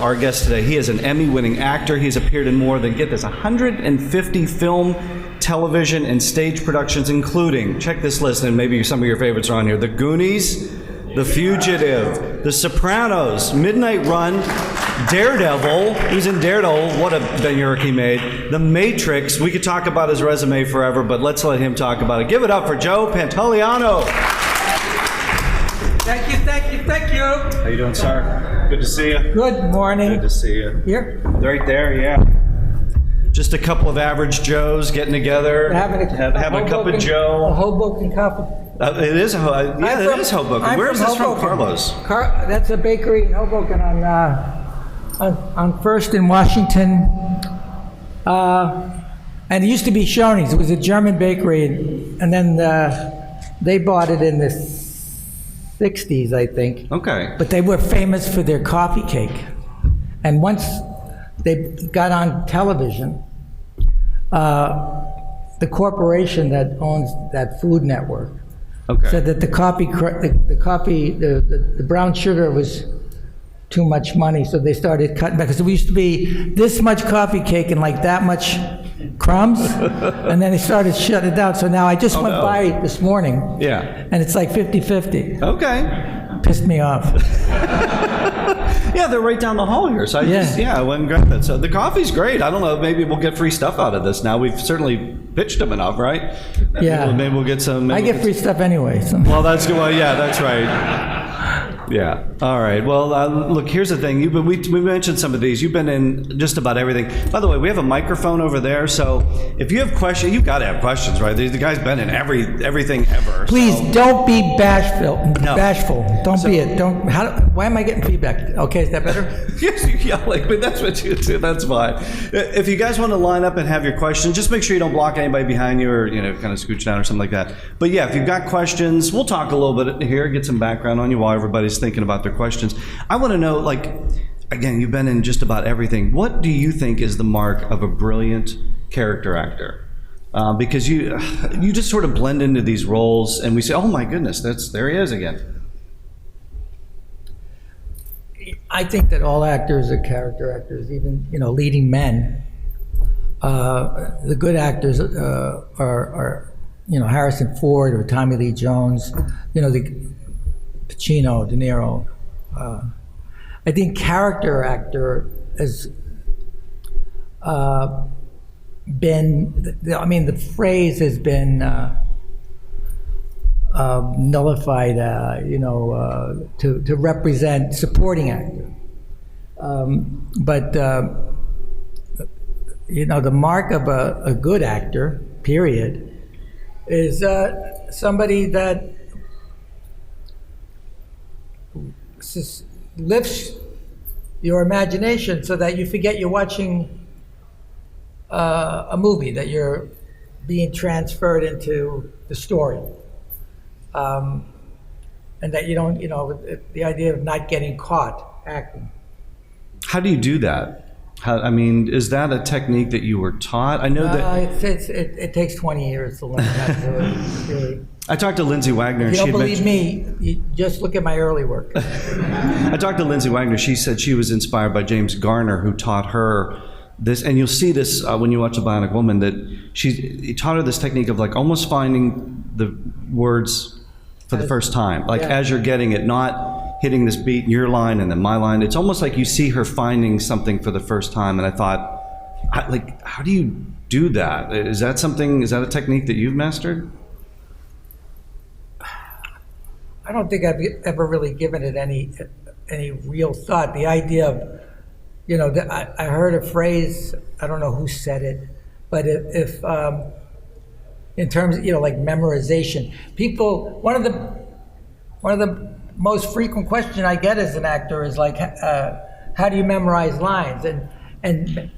Our guest today, he is an Emmy-winning actor. He's appeared in more than, get this, 150 film, television, and stage productions, including, check this list, and maybe some of your favorites are on here, The Goonies, The Fugitive, The Sopranos, Midnight Run, Daredevil. He was in Daredevil. What a Benuric he made. The Matrix. We could talk about his resume forever, but let's let him talk about it. Give it up for Joe Pantoliano. Thank you, thank you, thank you. How you doing, sir? Good to see you. Good morning. Good to see you. Here? Right there, yeah. Just a couple of average Joes getting together, having a cup of Joe. A Hoboken cup. It is Hoboken. Where's this from, Carlos? That's a bakery in Hoboken on First in Washington. And it used to be Shoney's. It was a German bakery, and then they bought it in the 60s, I think. Okay. But they were famous for their coffee cake. And once they got on television, the corporation that owns that Food Network said that the brown sugar was too much money, so they started cutting back. Because it used to be this much coffee cake and like that much crumbs, and then they started shutting it down. So now I just went by this morning, and it's like 50-50. Okay. Pissed me off. Yeah, they're right down the hall here. So I went and grabbed that. So the coffee's great. I don't know, maybe we'll get free stuff out of this now. We've certainly pitched them enough, right? Yeah. Maybe we'll get some. I get free stuff anyway. So. Well, that's good. Well, yeah, that's right. Yeah. All right. Well, look, here's the thing. We mentioned some of these. You've been in just about everything. By the way, we have a microphone over there, so if you have questions, you've got to have questions, right? The guy's been in everything ever. Please don't be bashful. No. Bashful. Don't be it. Don't. Why am I getting feedback? Okay, is that better? Yes, you yell like, but that's what you do. That's fine. If you guys want to line up and have your questions, just make sure you don't block anybody behind you, or kind of scooch down or something like that. But yeah, if you've got questions, we'll talk a little bit here, get some background on you while everybody's thinking about their questions. I want to know, again, you've been in just about everything. What do you think is the mark of a brilliant character actor? Because you just sort of blend into these roles, and we say, oh my goodness, there he is again. I think that all actors are character actors, even leading men. The good actors are Harrison Ford or Tommy Lee Jones, the Pacino, De Niro. I think character actor has been, the phrase has been nullified, to represent supporting actor. But the mark of a good actor, period, is somebody that lifts your imagination so that you forget you're watching a movie, that you're being transferred into the story. And that you don't, the idea of not getting caught acting. How do you do that? Is that a technique that you were taught? I know that it takes 20 years to learn that. Really. I talked to Lindsay Wagner. If you don't believe me, you just look at my early work. I talked to Lindsay Wagner. She said she was inspired by James Garner, who taught her this, and you'll see this when you watch The Bionic Woman, that he taught her this technique of almost finding the words for the first time, as you're getting it, not hitting this beat, your line and then my line. It's almost like you see her finding something for the first time, and I thought, how do you do that? Is that a technique that you've mastered? I don't think I've ever really given it any real thought. The idea of, I heard a phrase, I don't know who said it, but if in terms of, like memorization, people, one of the most frequent question I get as an actor is how do you memorize lines? And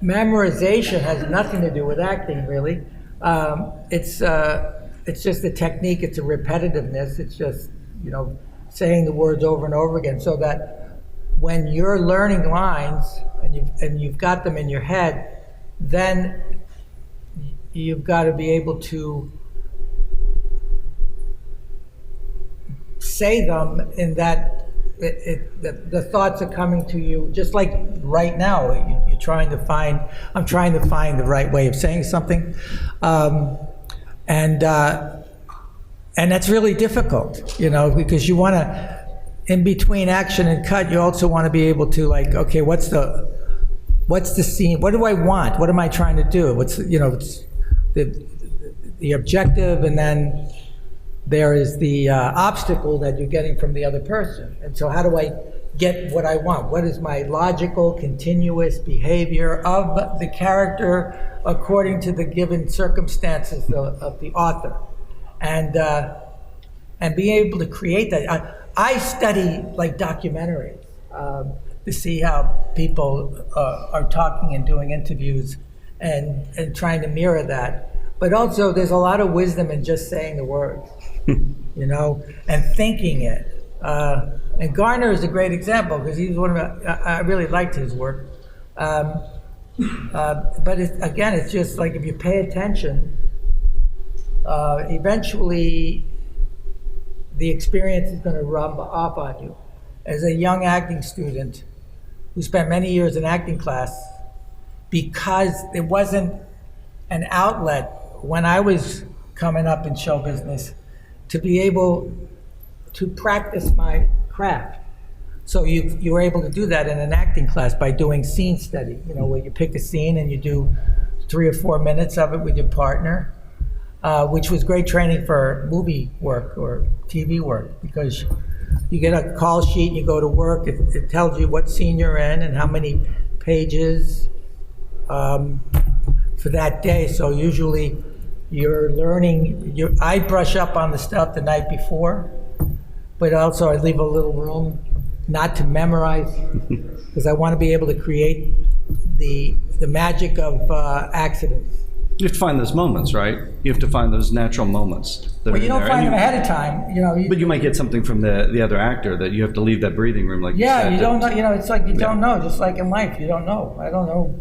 memorization has nothing to do with acting, really. It's just a technique. It's a repetitiveness. It's just saying the words over and over again, so that when you're learning lines and you've got them in your head, then you've got to be able to say them in that the thoughts are coming to you, just like right now, I'm trying to find the right way of saying something. And that's really difficult, because you want to, in between action and cut, you also want to be able to, like, okay, what's the scene? What do I want? What am I trying to do? What's, it's the objective, and then there is the obstacle that you're getting from the other person. And so how do I get what I want? What is my logical, continuous behavior of the character according to the given circumstances of the author? And being able to create that. I study like documentaries to see how people are talking and doing interviews and trying to mirror that. But also there's a lot of wisdom in just saying the words, and thinking it. And Garner is a great example because he's one of I really liked his work. But it's just like if you pay attention, eventually the experience is going to rub off on you. As a young acting student who spent many years in acting class, because there wasn't an outlet when I was coming up in show business to be able to practice my craft. So you were able to do that in an acting class by doing scene study, where you pick a scene and you do 3 or 4 minutes of it with your partner, which was great training for movie work or TV work, because you get a call sheet, you go to work, it tells you what scene you're in and how many pages for that day. So usually you're learning, I brush up on the stuff the night before, but also I leave a little room not to memorize, because I want to be able to create the magic of accidents. You have to find those moments, right? You have to find those natural moments. Well, you don't find them ahead of time, But you might get something from the other actor that you have to leave that breathing room, like you don't know. It's like you don't know. Just like in life, you don't know. I don't know.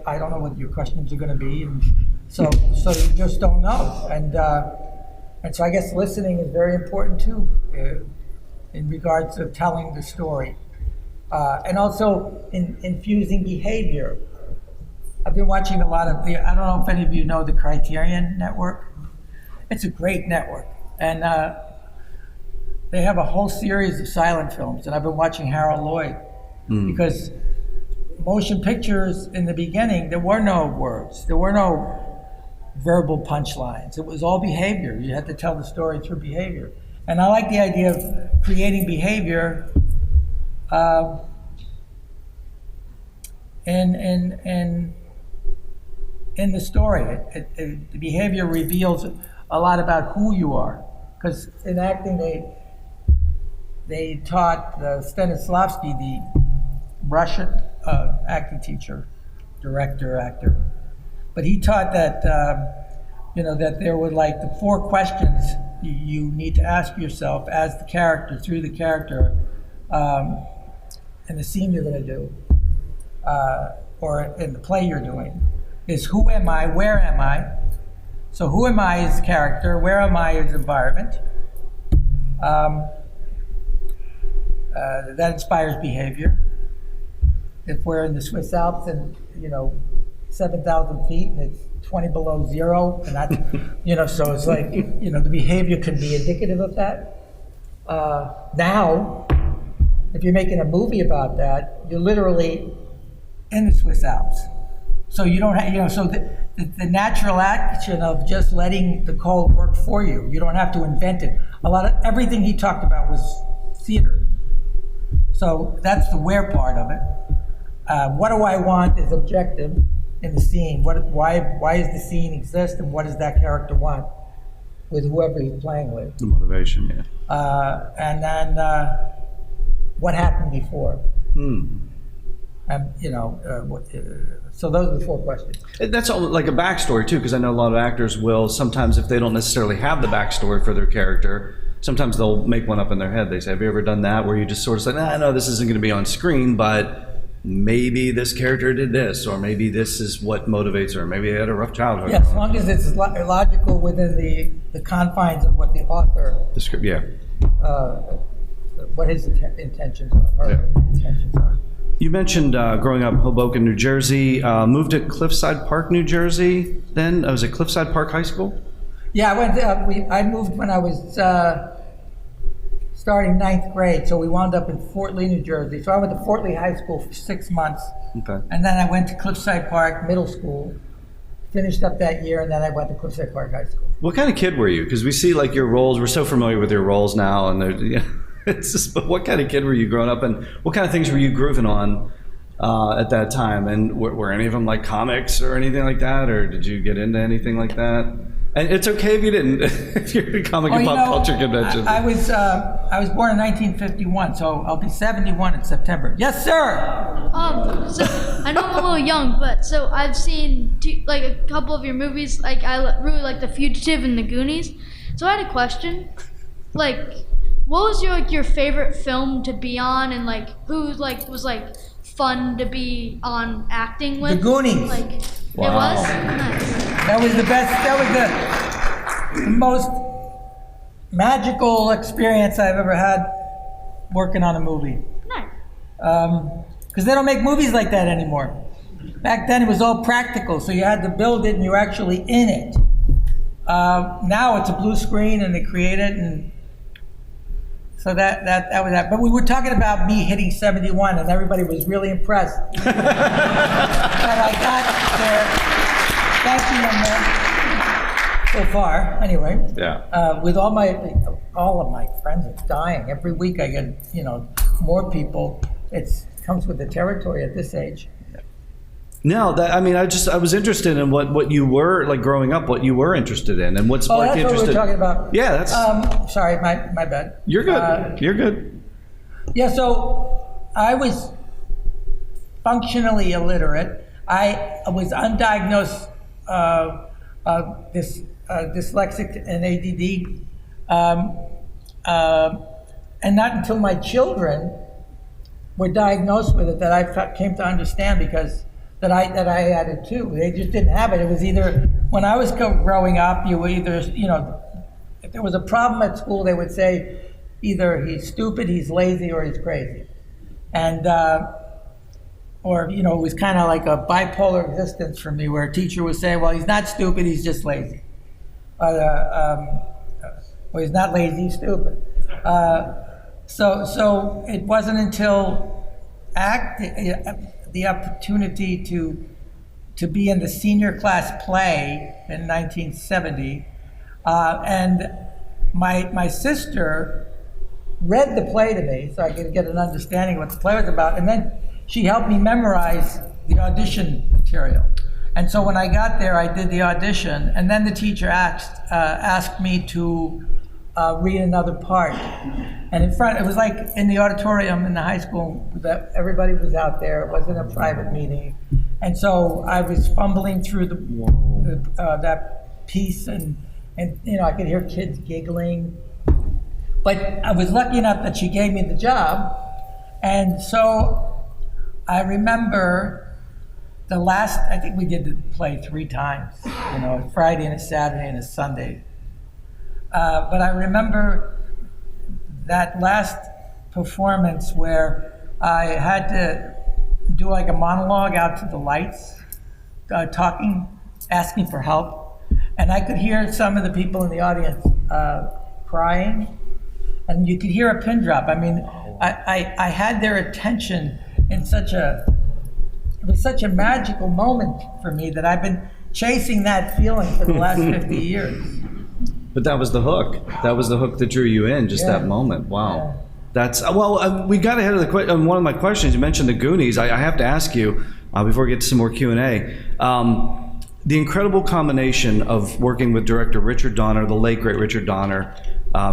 I don't know what your questions are going to be, and so you just don't know. And so I guess listening is very important too, in regards to telling the story, and also in infusing behavior. I've been watching a lot of I don't know if any of you know the Criterion Network. It's a great network, and they have a whole series of silent films, and I've been watching Harold Lloyd, because motion pictures in the beginning, there were no words, there were no verbal punchlines. It was all behavior. You had to tell the story through behavior. And I like the idea of creating behavior in the story. The behavior reveals a lot about who you are. Because in acting, they taught Stanislavski, the Russian acting teacher, director, actor, but he taught that that there were like the 4 questions you need to ask yourself as the character, through the character, in the scene you're going to do, or in the play you're doing, is who am I, where am I? So who am I as character, where am I as environment? That inspires behavior. If we're in the Swiss Alps and 7,000 feet and it's 20 below zero, and that, so it's like, the behavior can be indicative of that. Now, if you're making a movie about that, you're literally in the Swiss Alps. So you don't have, so the natural action of just letting the code work for you. You don't have to invent it. Everything he talked about was theater. So that's the where part of it. What do I want is objective in the scene. Why does the scene exist, and what does that character want with whoever he's playing with? The motivation, yeah. And then what happened before? So those are the 4 questions. That's all like a backstory too, because I know a lot of actors will sometimes, if they don't necessarily have the backstory for their character, sometimes they'll make one up in their head. They say, have you ever done that, where you just sort of say, no, this isn't going to be on screen, but maybe this character did this, or maybe this is what motivates her, maybe they had a rough childhood. Yeah, as long as it's logical within the confines of what the author what his intentions are, her intentions are. You mentioned growing up in Hoboken, New Jersey. Moved to Cliffside Park, New Jersey. Then was it Cliffside Park High School? Yeah, I went. I moved when I was starting 9th grade, so we wound up in Fort Lee, New Jersey. So I went to Fort Lee High School for 6 months, and then I went to Cliffside Park Middle School. Finished up that year, and then I went to Cliffside Park High School. What kind of kid were you? Because we see like your roles. We're so familiar with your roles now, and it's just. But what kind of kid were you growing up, and what kind of things were you grooving on at that time? And were any of them like comics or anything like that, or did you get into anything like that? And it's okay if you didn't, if you're at a comic and pop culture convention. I was born in 1951, so I'll be 71 in September. Yes, sir. So I know I'm a little young, but so I've seen like a couple of your movies. Like I really like The Fugitive and The Goonies. So I had a question, like, what was your favorite film to be on, and like who was fun to be on acting with? The Goonies. Like, Wow. It was nice. That was the best. That was the most magical experience I've ever had working on a movie. Nice. Because they don't make movies like that anymore. Back then it was all practical, so you had to build it and you're actually in it. Now it's a blue screen and they create it, and so that was that. But we were talking about me hitting 71, and everybody was really impressed that I got there. Thank you, young man. So far, anyway. Yeah. With all of my friends are dying. Every week I get more people. It comes with the territory at this age. No, I was interested in what you were like growing up, what you were interested in, and what sparked that's interest. What we're talking about. Yeah, that's. Sorry, my bad. You're good. You're good. Yeah, so I was functionally illiterate. I was undiagnosed dyslexic and ADD, and not until my children were diagnosed with it that I came to understand that I had it too. They just didn't have it. It was either, when I was growing up, you were either, if there was a problem at school, they would say either he's stupid, he's lazy, or he's crazy. And, it was kind of like a bipolar existence for me, where a teacher would say, well, he's not stupid, he's just lazy. Or he's not lazy, he's stupid. So it wasn't until the opportunity to be in the senior class play in 1970, and my sister read the play to me so I could get an understanding of what the play was about, and then she helped me memorize the audition material. And so when I got there, I did the audition, and then the teacher asked me to read another part. And it was like in the auditorium in the high school, that everybody was out there. It wasn't a private meeting. And so I was fumbling through that piece, and I could hear kids giggling. But I was lucky enough that she gave me the job. And so I remember I think we did the play 3 times, a Friday and a Saturday and a Sunday. But I remember that last performance where I had to do like a monologue out to the lights, talking, asking for help. And I could hear some of the people in the audience crying, and you could hear a pin drop. I mean, I had their attention in it was such a magical moment for me that I've been chasing that feeling for the last 50 years. But that was the hook. That was the hook that drew you in, just that moment. Wow. Yeah. That's, we got ahead of the question. One of my questions, you mentioned the Goonies. I have to ask you, before we get to some more Q&A, the incredible combination of working with director Richard Donner, the late, great Richard Donner,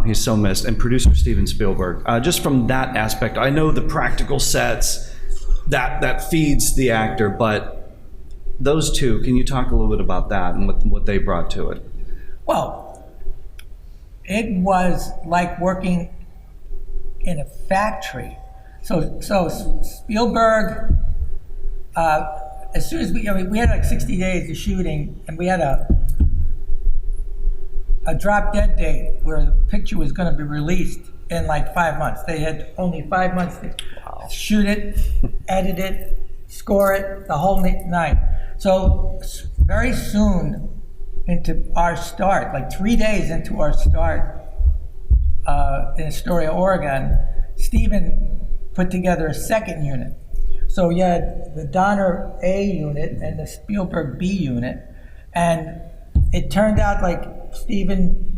he's so missed, and producer Steven Spielberg. Just from that aspect, I know the practical sets, that feeds the actor, but those two, can you talk a little bit about that and what they brought to it? Well, it was like working in a factory. So Spielberg, as soon as we had like 60 days of shooting, and we had a drop dead date where the picture was going to be released in like 5 months. They had only 5 months to shoot it, edit it, score it, the whole night. So very soon into our start, like 3 days into our start in Astoria, Oregon, Steven put together a second unit. So you had the Donner A unit and the Spielberg B unit, and it turned out like Steven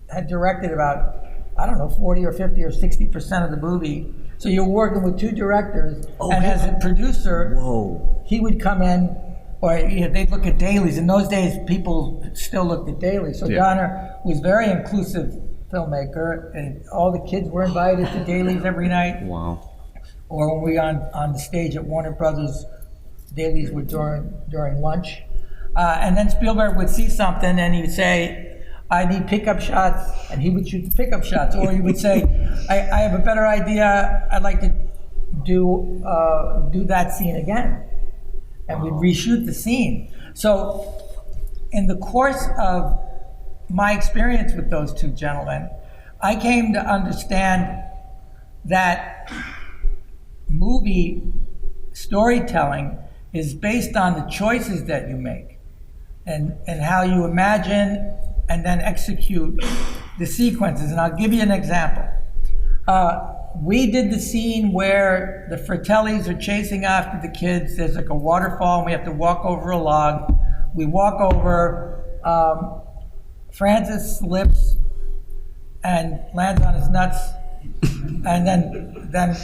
had directed about, I don't know, 40 or 50 or 60% of the movie. So you're working with two directors, and as a producer, he would come in, or they'd look at dailies. In those days, people still looked at dailies. So Donner was very inclusive filmmaker, and all the kids were invited to dailies every night. Wow. Or when we were on the stage at Warner Brothers, dailies were during lunch. And then Spielberg would see something and he would say, I need pickup shots, and he would shoot the pickup shots. Or he would say, I have a better idea, I'd like to do that scene again. And we'd reshoot the scene. So in the course of my experience with those two gentlemen, I came to understand that movie storytelling is based on the choices that you make and how you imagine and then execute the sequences. And I'll give you an example. We did the scene where the Fratellis are chasing after the kids. There's like a waterfall and we have to walk over a log. We walk over, Francis slips and lands on his nuts, and then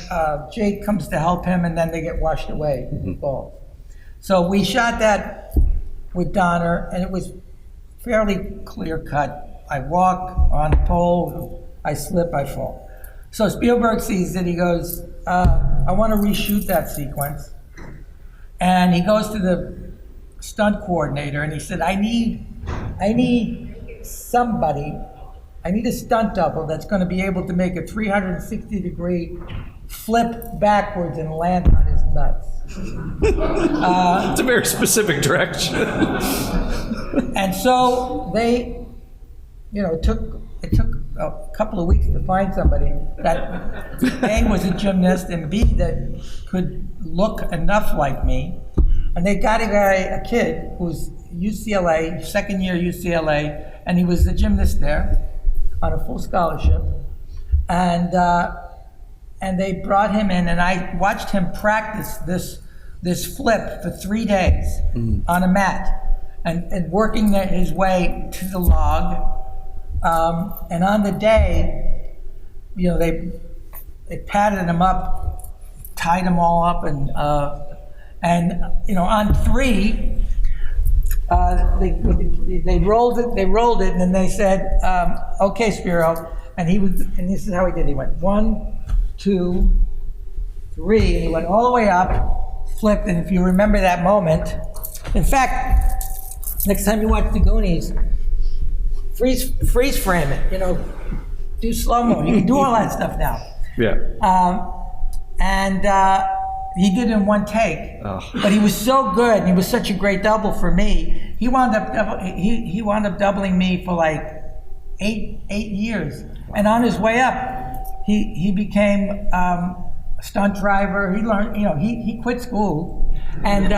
Jake comes to help him, and then they get washed away in the falls. So we shot that with Donner, and it was fairly clear cut. I walk on the pole, I slip, I fall. So Spielberg sees it, he goes, I want to reshoot that sequence. And he goes to the stunt coordinator and he said, I need somebody, I need a stunt double that's going to be able to make a 360-degree flip backwards and land on his nuts. It's a very specific direction. And so they, it took a couple of weeks to find somebody that A, was a gymnast, and B, that could look enough like me. And they got a kid who's UCLA, second year UCLA, and he was a gymnast there on a full scholarship. And they brought him in, and I watched him practice this flip for 3 days on a mat, and working his way to the log. And on the day, they padded him up, tied him all up, and on 3, they rolled it, and then they said, "Okay, Spiro," and this is how he did. He went 1, 2, 3, and he went all the way up, flipped, and if you remember that moment, in fact, next time you watch the Goonies, freeze frame it, do slow-mo. You can do all that stuff now. Yeah. He did it in one take, but he was so good, and he was such a great double for me. He wound up doubling me for like 8 years, and on his way up, he became a stunt driver. He learned, he quit school, and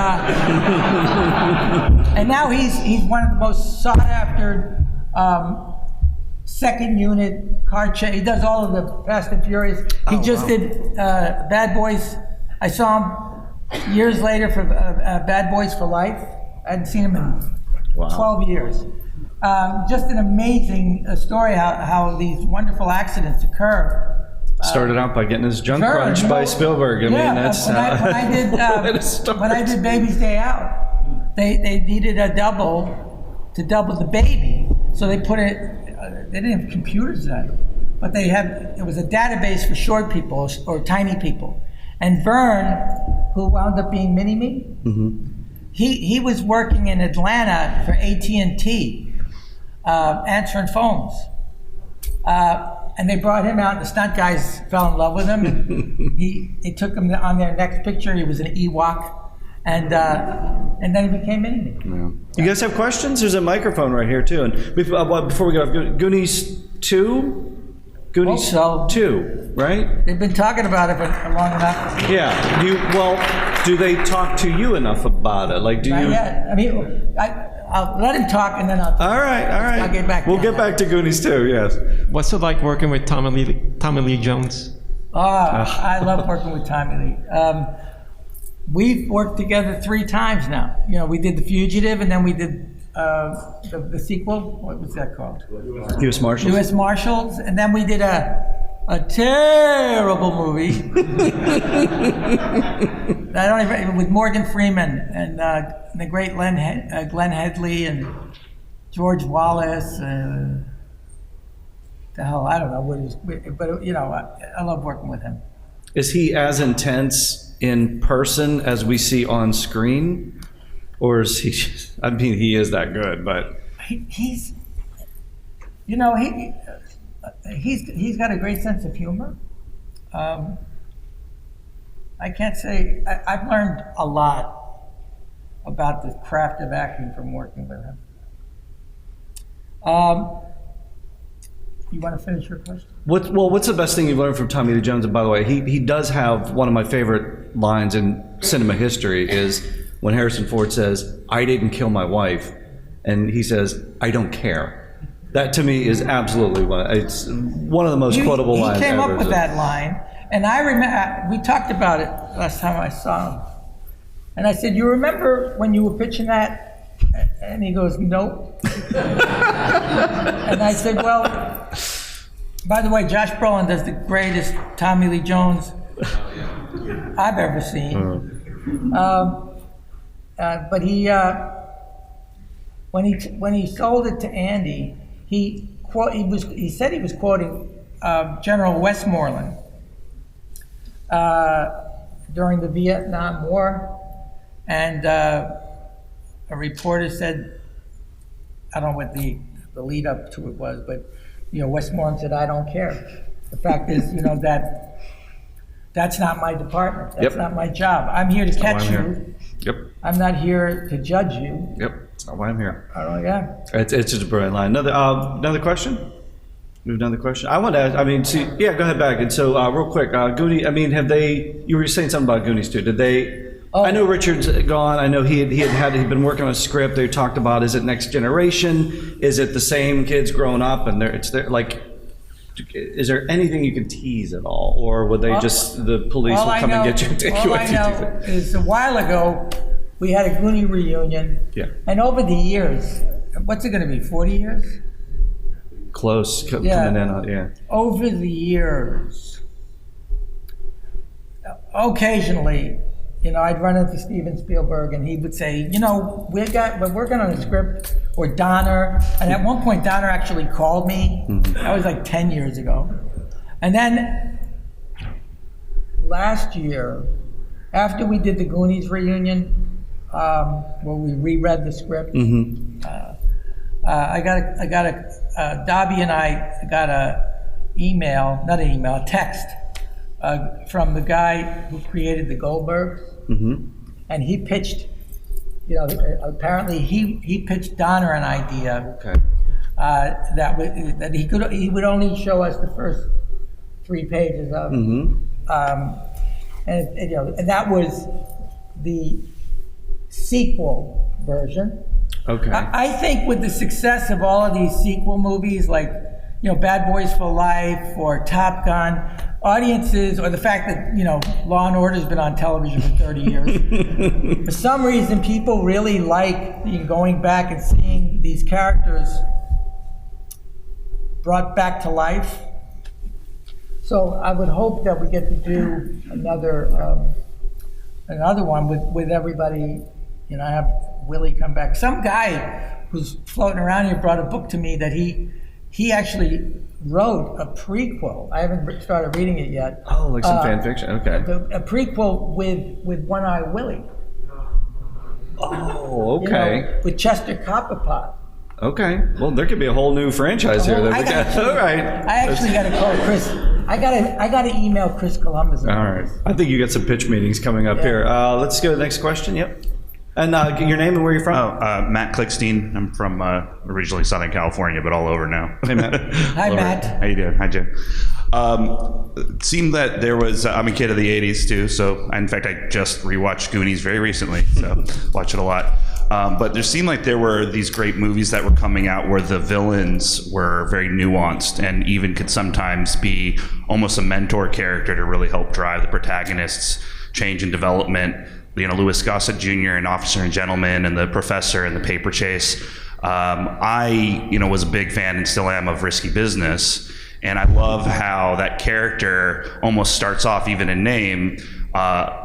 and now he's one of the most sought after second unit car chase. He does all of the Fast and Furious. He did Bad Boys. I saw him years later for Bad Boys for Life. I hadn't seen him in 12 years. Just an amazing story how these wonderful accidents occur. Started out by getting his junk crunched by Spielberg. I mean, that's when I did Baby's Day Out, they needed a double to double the baby. So they put it, they didn't have computers then, but it was a database for short people or tiny people. And Vern, who wound up being Mini-Me, he was working in Atlanta for AT&T, answering phones. And they brought him out, and the stunt guys fell in love with him. They took him on their next picture. He was an Ewok. And then he became Mini-Me. Yeah. You guys have questions? There's a microphone right here, too. And before we go off, Goonies 2? Goonies Hope so. 2, right? They've been talking about it for long enough. Yeah. Do they talk to you enough about it? Like, do Not you? yet. I mean, I'll let him talk and then I'll. All right. I'll get back. We'll get back to Goonies 2. Yes. What's it like working with Tommy Lee Jones? I love working with Tommy Lee. We've worked together 3 times now. You know, we did The Fugitive, and then we did the sequel. What was that called? U.S. Marshals. U.S. Marshals, and then we did a terrible movie. I don't even, with Morgan Freeman and the great Glenn Headley and George Wallace. The hell, I don't know what he's, but you know, I love working with him. Is he as intense in person as we see on screen, or is he? I mean, he is that good, but He's, you know, he's got a great sense of humor. I can't say I've learned a lot about the craft of acting from working with him. You want to finish your question? What's the best thing you've learned from Tommy Lee Jones? And by the way, he does have one of my favorite lines in cinema history is when Harrison Ford says, "I didn't kill my wife," and he says, "I don't care." That to me is absolutely it's one of the most quotable lines ever. He came up with that line, and I remember we talked about it last time I saw him, and I said, "You remember when you were pitching that?" And he goes, "Nope." And I said, "Well, by the way, Josh Brolin does the greatest Tommy Lee Jones I've ever seen." But he, when he sold it to Andy, he said he was quoting General Westmoreland during the Vietnam War, and a reporter said, I don't know what the lead up to it was, but you know, Westmoreland said, "I don't care. The fact is, you know, that's not my department. That's not my job. I'm here to catch you. Yep. I'm not here to judge you." Yep. That's not why I'm here. I don't know, yeah. It's just a brilliant line. Another question? We've done the question. I want to ask, I mean, see, yeah, go ahead back. And so, real quick, Goonies, I mean, you were saying something about Goonies too. Did they, I know Richard's gone. I know he'd been working on a script. They talked about, is it next generation? Is it the same kids growing up? And is there anything you can tease at all? Or would they the police will come and get you and take you All I know is a while ago, we had a Goonie reunion. Yeah. And over the years, what's it going to be, 40 years? Close, coming in on, yeah. Over the years, occasionally, you know, I'd run into Steven Spielberg and he would say, you know, we're working on a script, or Donner, and at one point Donner actually called me. That was like 10 years ago. And then last year, after we did the Goonies reunion, where we reread the script, Dobby and I got a text from the guy who created the Goldbergs, and he pitched, you know, apparently he pitched Donner an idea that he would only show us the first 3 pages of, and you know, and that was the sequel version. Okay. I think with the success of all of these sequel movies, like, you know, Bad Boys for Life or Top Gun, audiences, or the fact that, you know, Law and Order's been on television for 30 years, for some reason people really like going back and seeing these characters brought back to life. So I would hope that we get to do another one with everybody. You know, have Willie come back. Some guy who's floating around here brought a book to me that he actually wrote a prequel. I haven't started reading it yet. Oh, like some fan fiction. Okay. A prequel with One Eye Willie. Oh, okay. You know, with Chester Copperpot. Okay. Well, there could be a whole new franchise here. That we got. All right. I actually got to call Chris. I got to email Chris Columbus. All right. I think you got some pitch meetings coming up here. Let's go to the next question. Yep. And your name and where you're from? Matt Klickstein. I'm from originally Southern California, but all over now. Hey, Matt. Hi, Matt. How you doing? Hi, Jim. It seemed that there was, I'm a kid of the 80s too, so in fact I just rewatched Goonies very recently, so watch it a lot. But there seemed like there were these great movies that were coming out where the villains were very nuanced and even could sometimes be almost a mentor character to really help drive the protagonist's change and development. You know, Louis Gossett Jr. and Officer and Gentleman and the Professor and the Paper Chase. I, was a big fan and still am of Risky Business. And I love how that character almost starts off, even in name,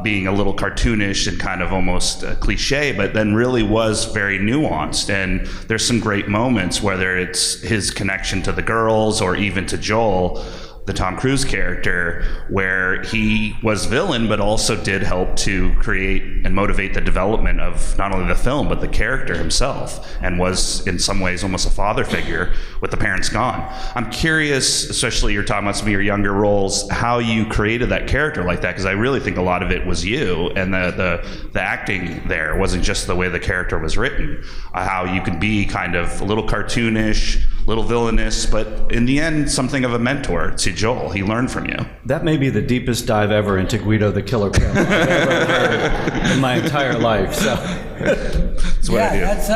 being a little cartoonish and kind of almost cliche, but then really was very nuanced. And there's some great moments, whether it's his connection to the girls or even to Joel, the Tom Cruise character, where he was villain, but also did help to create and motivate the development of not only the film, but the character himself, and was in some ways almost a father figure with the parents gone. I'm curious, especially you're talking about some of your younger roles, how you created that character like that, because I really think a lot of it was you, and the acting there wasn't just the way the character was written, how you could be kind of a little cartoonish, little villainous, but in the end, something of a mentor to Joel. He learned from you. That may be the deepest dive ever into Guido the Killer Pimp I've ever heard in my entire life. So that's what I do. That's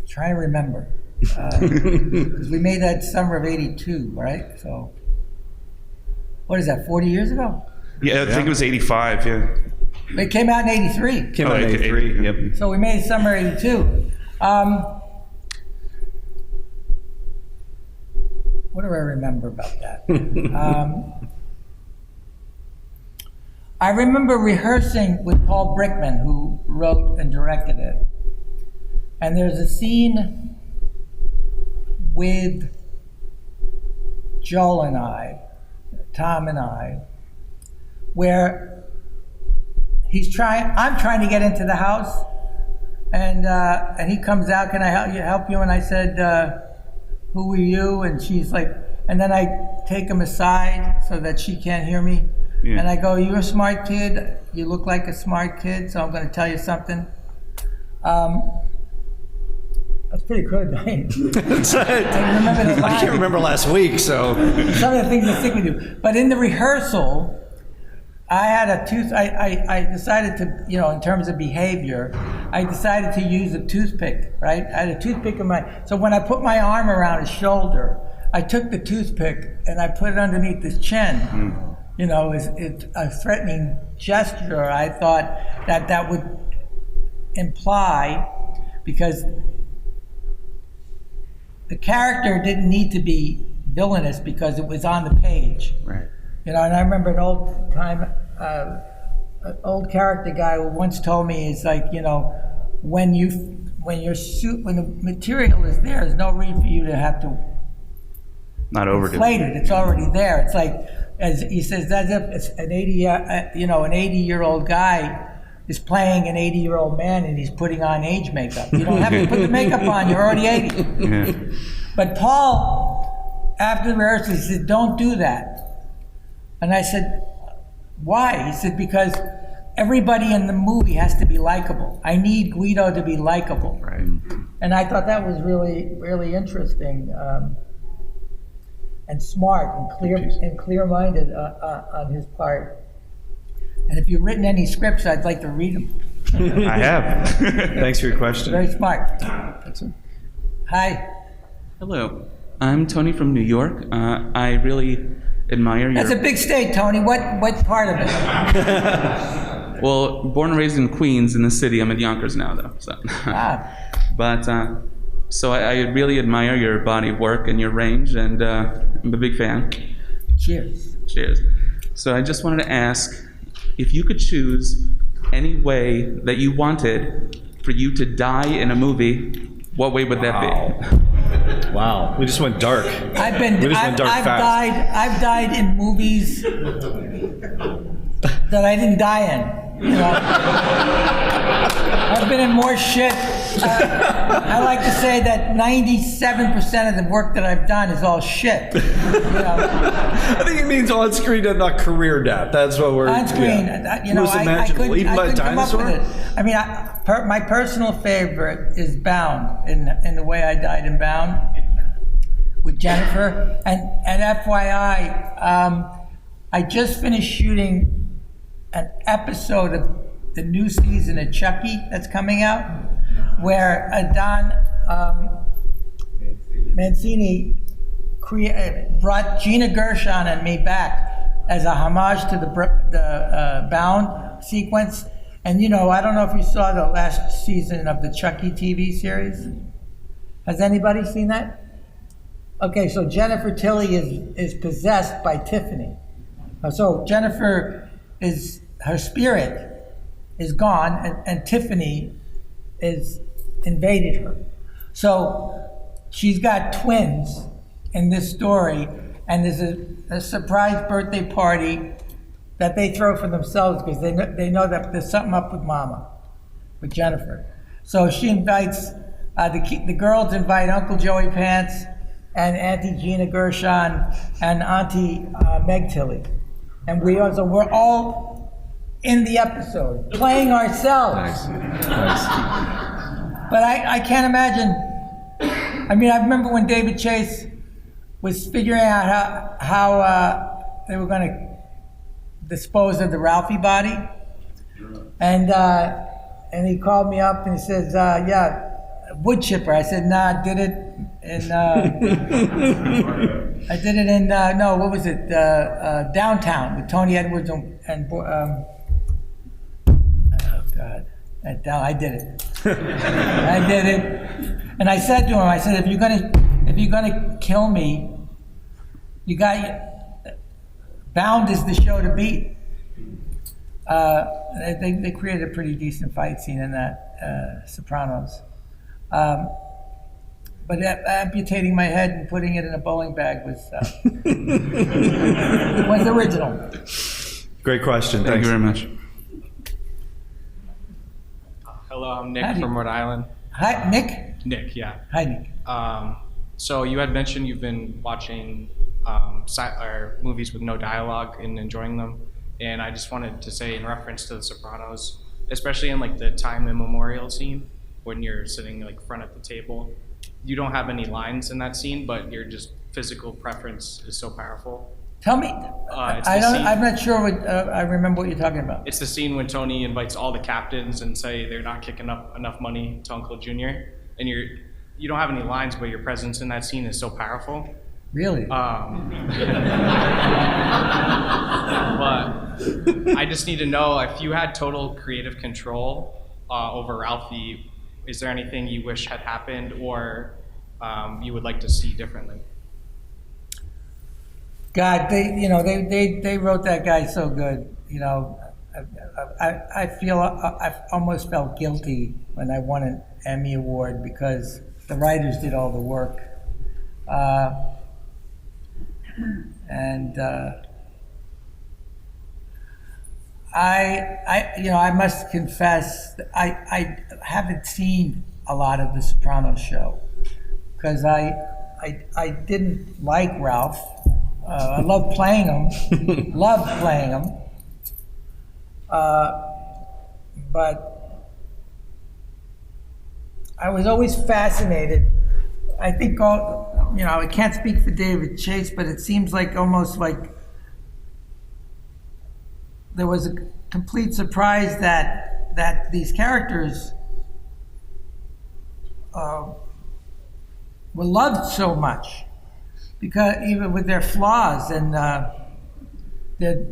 trying to remember. 'Cause we made that summer of '82, right? So what is that? 40 years ago? Yeah, I think it was '85. Yeah. It came out in '83. came out in '83. Yep. So we made summer '82. What do I remember about that? I remember rehearsing with Paul Brickman, who wrote and directed it. And there's a scene with Joel and I, Tom and I, where I'm trying to get into the house, and he comes out, can I help you? And I said, who are you? And she's like, and then I take him aside so that she can't hear me. Yeah. And I go, you're a smart kid. You look like a smart kid, so I'm going to tell you something. That's pretty good. I remember the line. I can't remember last week, so. Some of the things that stick with you. But in the rehearsal, I had a tooth. I decided to, in terms of behavior, I decided to use a toothpick, right? I had a toothpick in so when I put my arm around his shoulder, I took the toothpick and I put it underneath his chin. It's a threatening gesture. I thought that would imply, because the character didn't need to be villainous because it was on the page. Right. And I remember an old character guy who once told me, it's like, when the material is there, there's no reason for you to have to not overdo inflate it. It's already there. It's like, as he says, as if it's an 80-year-old guy is playing an 80-year-old man and he's putting on age makeup. You don't have to put the makeup on. You're already 80. Yeah. But Paul, after the rehearsal, he said, don't do that. And I said, why? He said, because everybody in the movie has to be likable. I need Guido to be likable. Right. And I thought that was really, really interesting, and smart and clear-minded on his part. And if you've written any scripts, I'd like to read them. I have. Thanks for your question. Very smart. Hi. Hello. I'm Tony from New York. I really admire your... That's a big state, Tony. What part of it? Well, born and raised in Queens, in the city. I'm in Yonkers now, though. So. But, so I really admire your body of work and your range, and I'm a big fan. Cheers. Cheers. So I just wanted to ask, if you could choose any way that you wanted for you to die in a movie, what way would that be? Wow, we just went dark. I've died in movies that I didn't die in. I've been in more shit I like to say that 97% of the work that I've done is all shit. You know? I think it means on screen and not career death. That's what we're On screen, yeah. you know, Most I imaginable, couldn't, even I by a couldn't come up dinosaur. with it. I mean, my personal favorite is Bound, in The Way I Died in Bound, with Jennifer. And FYI, I just finished shooting an episode of the new season of Chucky that's coming out, where Don Mancini brought Gina Gershon and me back as a homage to the Bound sequence. And you know, I don't know if you saw the last season of the Chucky TV series. Has anybody seen that? Okay, so Jennifer Tilly is possessed by Tiffany. So Jennifer her spirit is gone, and Tiffany is invaded her. So she's got twins in this story, and there's a surprise birthday party that they throw for themselves because they know that there's something up with Mama, with Jennifer. So she invites, the girls invite Uncle Joey Pants and Auntie Gina Gershon and Auntie Meg Tilly. And we're all in the episode, playing ourselves. Nice. But I can't imagine. I mean, I remember when David Chase was figuring out how they were going to dispose of the Ralphie body, and he called me up and he says, "Yeah, wood chipper." I said, "Nah, I did it in." I did it in no, what was it? Downtown with Tony Edwards and oh God, I did it. I did it, and I said to him, I said, if you're gonna kill me, you got Bound is the show to beat. They created a pretty decent fight scene in that Sopranos. But amputating my head and putting it in a bowling bag was original. Great question. Thank Thanks. you very much. Hello, I'm Nick Howdy. from Rhode Island. Hi, Nick. Nick, yeah. Hi, Nick. So you had mentioned you've been watching or movies with no dialogue and enjoying them, and I just wanted to say in reference to The Sopranos, especially in like the time immemorial scene when you're sitting like front at the table, you don't have any lines in that scene, but your just physical preference is so powerful. Tell me. It's I the don't. scene- I'm not sure what. I remember what you're talking about. It's the scene when Tony invites all the captains and say they're not kicking up enough money to Uncle Junior, and you don't have any lines, but your presence in that scene is so powerful. Really? But I just need to know if you had total creative control over Ralphie, is there anything you wish had happened or you would like to see differently? God, they wrote that guy so good. You know, I feel I almost felt guilty when I won an Emmy award because the writers did all the work, and I must confess I haven't seen a lot of The Sopranos show because I didn't like Ralph. I love playing him, but I was always fascinated. I think I can't speak for David Chase, but it seems like almost like there was a complete surprise that these characters were loved so much. Because even with their flaws and their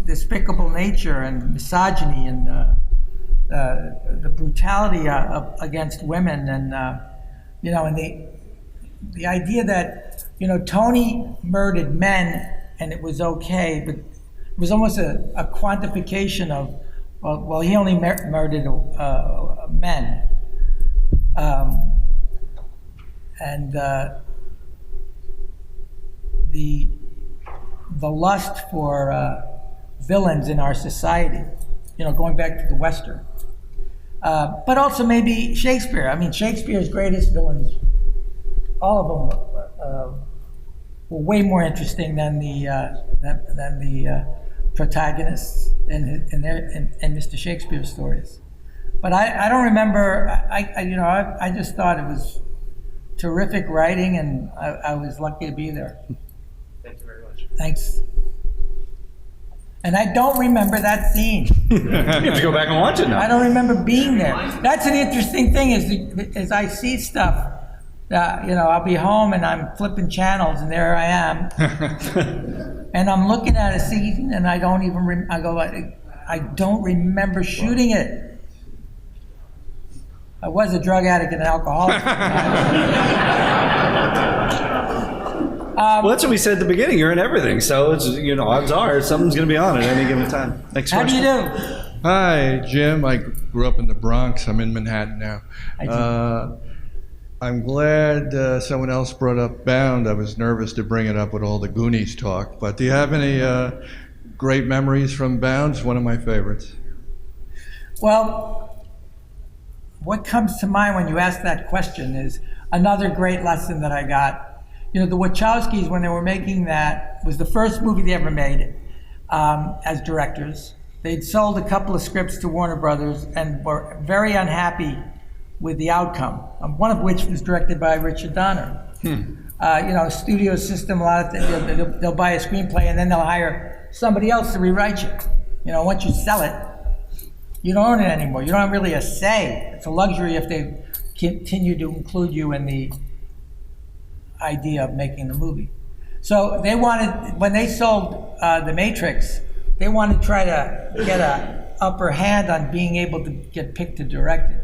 despicable nature and misogyny and the brutality against women and and the idea that Tony murdered men and it was okay, but it was almost a quantification of well he only murdered men and the lust for villains in our society, going back to the Western, But also maybe Shakespeare. I mean, Shakespeare's greatest villains, all of them were way more interesting than the protagonists in Mr. Shakespeare's stories. But I don't remember. I just thought it was terrific writing, and I was lucky to be there. Thank you very much. Thanks. And I don't remember that scene. You have to go back and watch it now. I don't remember being there. That's an interesting thing is I see stuff. I'll be home and I'm flipping channels, and there I am, and I'm looking at a scene, and I don't even. I go, I don't remember shooting it. I was a drug addict and an alcoholic. Well, that's what we said at the beginning. You're in everything, so it's odds are something's going to be on at any given time. Next How do question. you do? Hi, Jim. I grew up in the Bronx. I'm in Manhattan now. I'm glad someone else brought up Bound. I was nervous to bring it up with all the Goonies talk, but do you have any great memories from Bound? It's one of my favorites. Well, what comes to mind when you ask that question is another great lesson that I got. The Wachowskis, when they were making that, was the first movie they ever made as directors. They'd sold a couple of scripts to Warner Brothers and were very unhappy with the outcome, one of which was directed by Richard Donner. Studio system, a lot of things, they'll buy a screenplay and then they'll hire somebody else to rewrite it. Once you sell it, you don't own it anymore. You don't have really a say. It's a luxury if they continue to include you in the idea of making the movie. So they wanted, when they sold The Matrix, they wanted to try to get an upper hand on being able to get picked to direct it.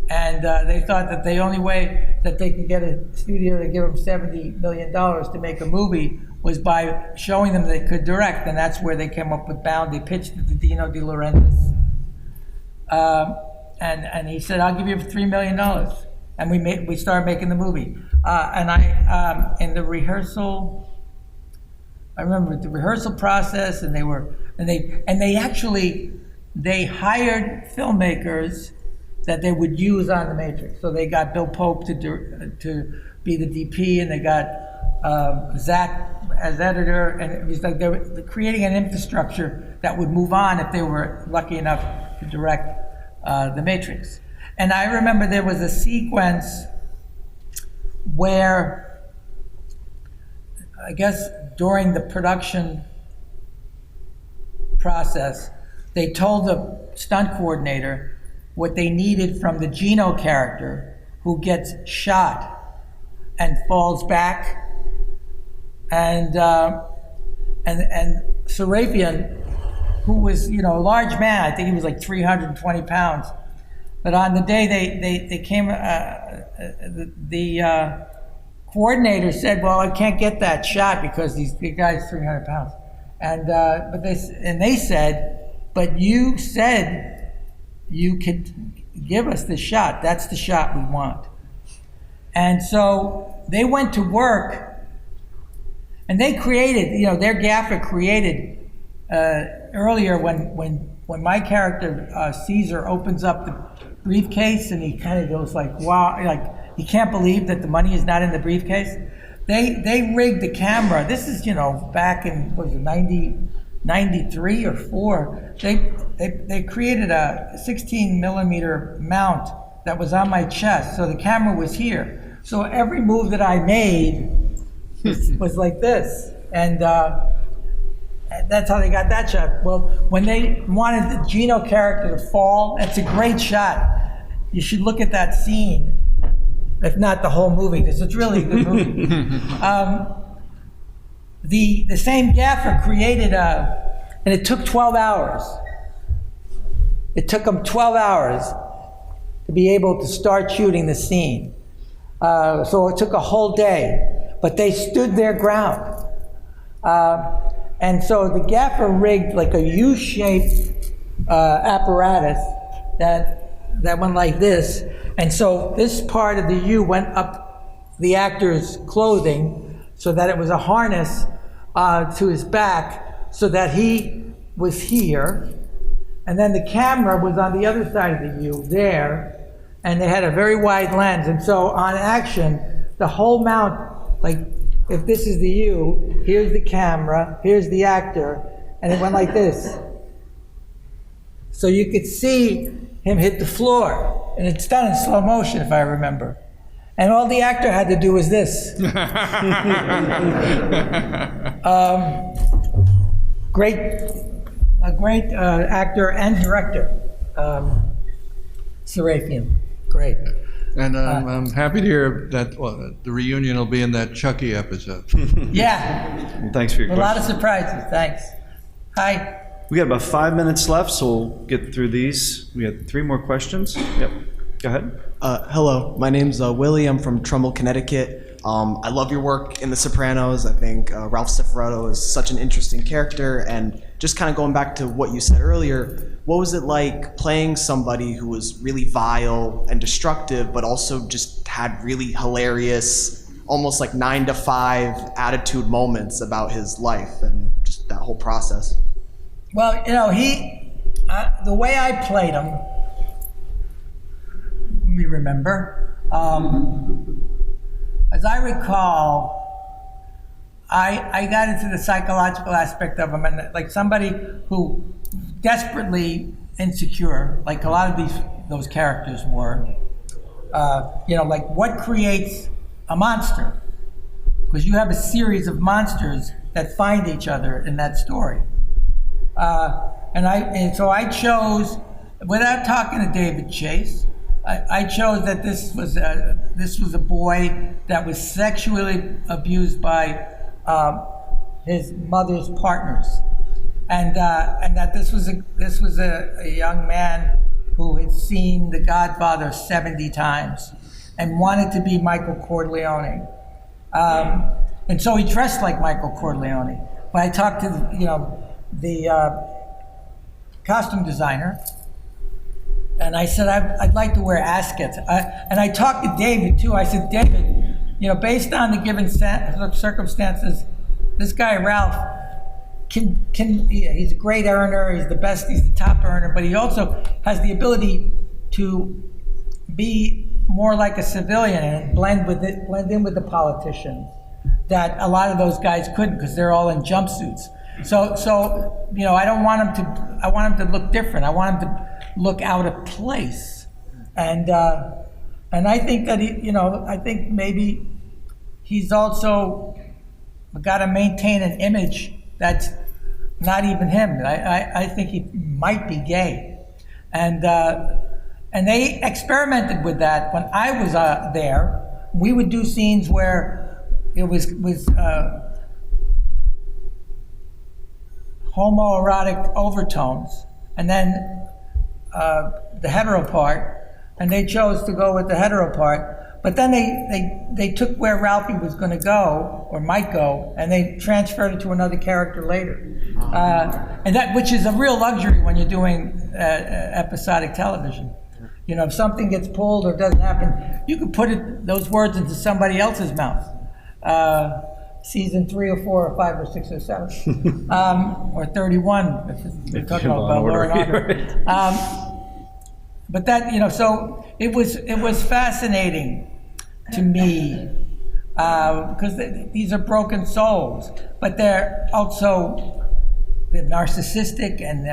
And they thought that the only way that they could get a studio to give them $70 million to make a movie was by showing them they could direct, and that's where they came up with Bound. They pitched it to Dino De Laurentiis. And he said, I'll give you $3 million. And we started making the movie. And I, in the rehearsal, I remember the rehearsal process, and they hired filmmakers that they would use on The Matrix. So they got Bill Pope to be the DP, and they got Zach as editor, and it was like they were creating an infrastructure that would move on if they were lucky enough to direct The Matrix. And I remember there was a sequence where, I guess during the production process, they told the stunt coordinator what they needed from the Gino character, who gets shot and falls back, and Serafian, who was a large man, I think he was like 320 pounds, but on the day they came, the coordinator said, "Well, I can't get that shot because the guy's 300 pounds," and they said, "But you said you could give us the shot. That's the shot we want." And so they went to work, and they created, their gaffer created earlier when my character Caesar opens up the briefcase and he kind of goes like, wow, like he can't believe that the money is not in the briefcase. They rigged the camera. This is back in 93 or 4. They created a 16 millimeter mount that was on my chest, so the camera was here. So every move that I made was like this, and that's how they got that shot. Well, when they wanted the Gino character to fall, it's a great shot. You should look at that scene, if not the whole movie, because it's really a good movie. The same gaffer created and it took 12 hours. It took them 12 hours to be able to start shooting the scene. So it took a whole day, but they stood their ground. And so the gaffer rigged like a U-shaped apparatus that went like this. And so this part of the U went up the actor's clothing so that it was a harness to his back, so that he was here. and then the camera was on the other side of the U there, and they had a very wide lens. And so on action, the whole mount, like if this is the U, here's the camera, here's the actor, and it went like this. So you could see him hit the floor, and it's done in slow motion, if I remember. And all the actor had to do was this. A great actor and director, Cifaretto. Great. And I'm happy to hear that the reunion will be in that Chucky episode. Yeah. Well, thanks for your A lot of question. surprises. Thanks. Hi. We got about 5 minutes left, so we'll get through these. We have 3 more questions. Yep. Go ahead. Hello, my name's Willie. I'm from Trumbull, Connecticut. I love your work in The Sopranos. I think Ralph Cifaretto is such an interesting character. And just kind of going back to what you said earlier, what was it like playing somebody who was really vile and destructive, but also just had really hilarious, almost like 9 to 5 attitude moments about his life and just that whole process? Well, you know, the way I played him, let me remember. As I recall, I got into the psychological aspect of him, and like somebody who desperately insecure, like a lot of those characters were. You know, like what creates a monster? Because you have a series of monsters that find each other in that story. And so I chose, without talking to David Chase, I chose that this was a boy that was sexually abused by his mother's partners, and that this was a young man who had seen The Godfather 70 times and wanted to be Michael Corleone, and so he dressed like Michael Corleone. But I talked to the costume designer. And I said, I'd like to wear askets. And I talked to David, too. I said, David, based on the given circumstances, this guy, Ralph, he's a great earner. He's the best. He's the top earner. But he also has the ability to be more like a civilian and blend in with the politicians that a lot of those guys couldn't because they're all in jumpsuits. So I don't want him to. I want him to look different. I want him to look out of place, and I think that I think maybe he's also got to maintain an image that's not even him. I think he might be gay, and they experimented with that when I was there. We would do scenes where it was homoerotic overtones, and then the hetero part, and they chose to go with the hetero part. But then they took where Ralphie was going to go or might go, and they transferred it to another character later, and that, which is a real luxury when you're doing episodic television. If something gets pulled or doesn't happen, you can put those words into somebody else's mouth. Season 3 or 4 or 5 or 6 or 7, or 31 if you're talking about Law and Order. But that so it was fascinating to me because these are broken souls, but they're narcissistic and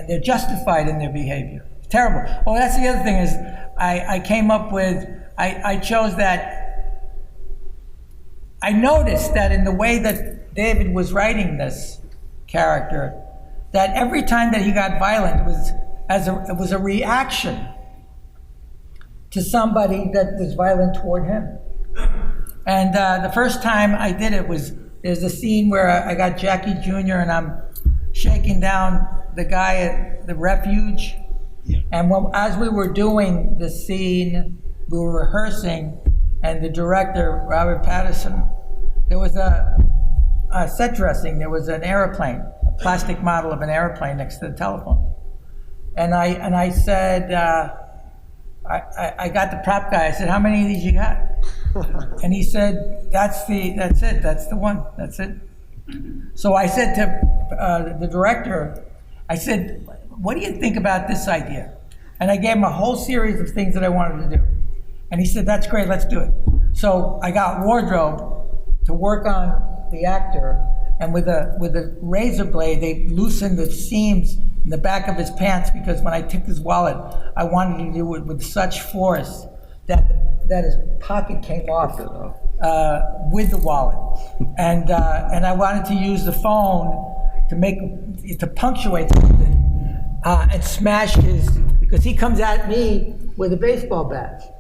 they're justified in their behavior. It's terrible. Well, that's the other thing is I came up with I chose that. I noticed that in the way that David was writing this character, that every time that he got violent, it was a reaction to somebody that was violent toward him. And the first time I did it there's a scene where I got Jackie Jr. and I'm shaking down the guy at the refuge. Yeah. And as we were doing the scene, we were rehearsing, and the director, Robert Patterson, there was a set dressing. There was an airplane, a plastic model of an airplane next to the telephone. And I said, I got the prop guy. I said, how many of these you got? And he said, that's it. That's the one. That's it. So I said to the director, I said, what do you think about this idea? And I gave him a whole series of things that I wanted to do. And he said, that's great, let's do it. So I got wardrobe to work on the actor, and with a razor blade, they loosened the seams in the back of his pants, because when I took his wallet, I wanted to do it with such force that his pocket came off with the wallet. And I wanted to use the phone to punctuate something and smash because he comes at me with a baseball bat.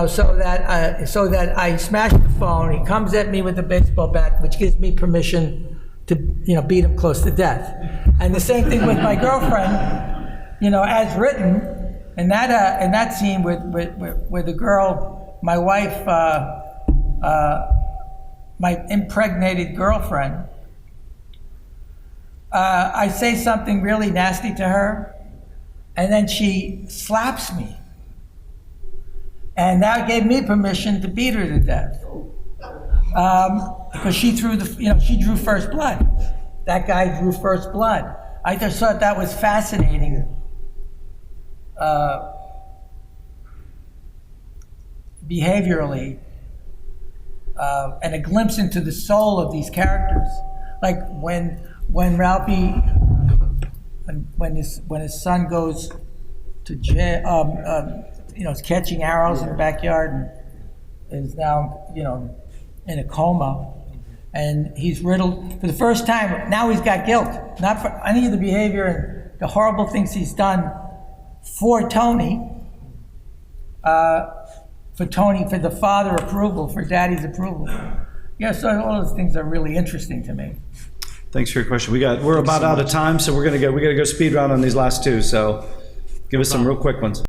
So that I smash the phone. He comes at me with the baseball bat, which gives me permission to, beat him close to death. And the same thing with my girlfriend, as written, in that scene with the girl, my wife, my impregnated girlfriend. I say something really nasty to her, and then she slaps me. And that gave me permission to beat her to death. Because she she drew first blood. That guy drew first blood. I just thought that was fascinating. Behaviorally, and a glimpse into the soul of these characters. Like when Ralphie, when his son goes to jail, is catching arrows in the backyard and is now, in a coma. And he's riddled, for the first time, now he's got guilt. Not for any of the behavior and the horrible things he's done for Tony, for the father approval, for daddy's approval. Yeah, so all those things are really interesting to me. Thanks for your question. We're about out of time, so we gotta go speed round on these last two. So give us some real quick ones.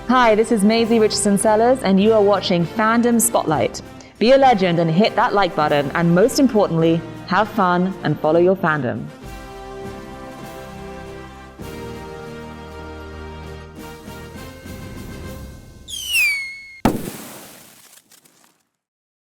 Hi, this is Maisie Richardson-Sellers, and you are watching Fandom Spotlight. Be a legend and hit that like button, and most importantly, have fun and follow your fandom.